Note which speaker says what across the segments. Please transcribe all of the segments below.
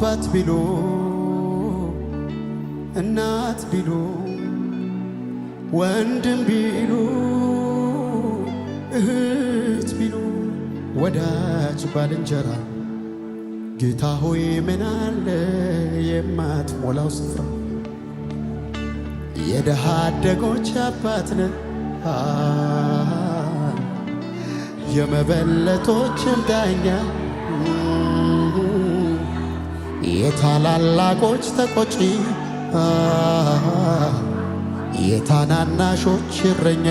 Speaker 1: አባት ቢሉ እናት ቢሉ ወንድም ቢሉ እህት ቢሉ ወዳጅ ባልንጀራ ጌታ ሆይ ምን አለ የማትሞላው ስፍራ የደሃ አደጎች አባት ነህ የመበለቶችም ዳኛ የታላላቆች ተቆጪ የታናናሾች እረኛ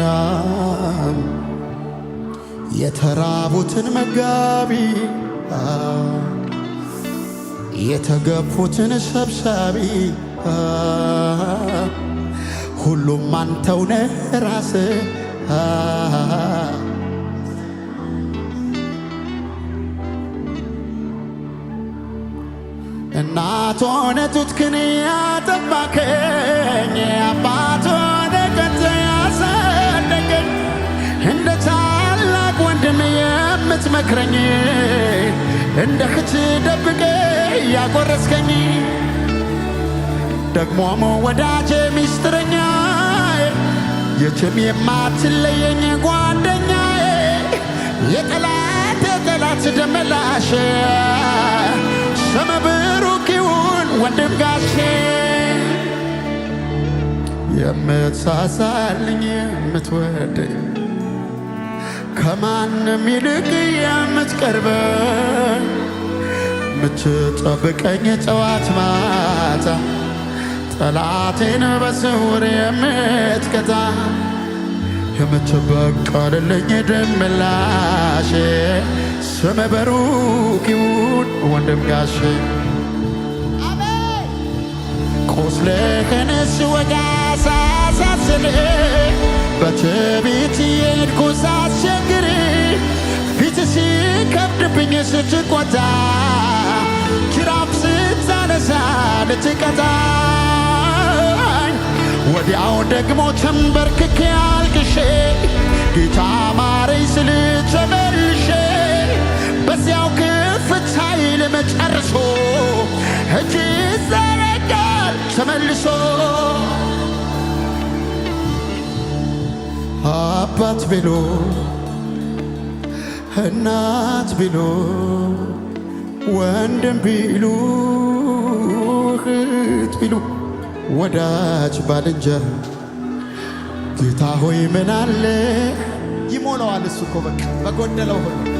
Speaker 1: የተራቡትን መጋቢ የተገፉትን ሰብሳቢ ሁሉም አንተው ነህ ራስህ እናት ሆነ ጡትክን ያጠባከኝ አባት ሆነ ቀጥ ያሳደገኝ እንደ ታላቅ ወንድም የምትመክረኝ እንደ እህት ደብቀ ያጎረስከኝ ደግሞም ወዳጄ ሚስጥረኛ የትም የማትለየኝ ጓደኛዬ የጠላት ደመላሽ ስም ብሩክ ይሁን ወንድም ጋሼ የምትሳሳልኝ የምትወደኝ ከማንም ይልቅ የምትቀርበኝ ምትጠብቀኝ ጠዋት ማታ ጠላቴን በስውር የምትቀጣ የምትበቀልልኝ ደምላሼ ስም ብሩክ ይሁን ወንድም ጋሼ ቁስልህን ስወጋ ሳሳስል በትዕቢት የሄድኩ ሳስቸግር ፊት ሲከብድብኝ ስትቆጣ ጅራፍ ስታነሳ ልትቀጣኝ ወዲያው ደግሞ ተንበርክኬ አልቅሼ ጌታ ማረኝ ስል ተመልሼ በዚያው ክፍታይ ለመጨረሶ እጅ ዘረጋል ተመልሶ አባት ቢሉ እናት ቢሉ ወንድም ቢሉ እህት ቢሉ ወዳጅ ባልንጀራ ጌታ ሆይ ምን አለ ይሞላዋል እሱ እኮ በቃ በጎደለው ሁሉ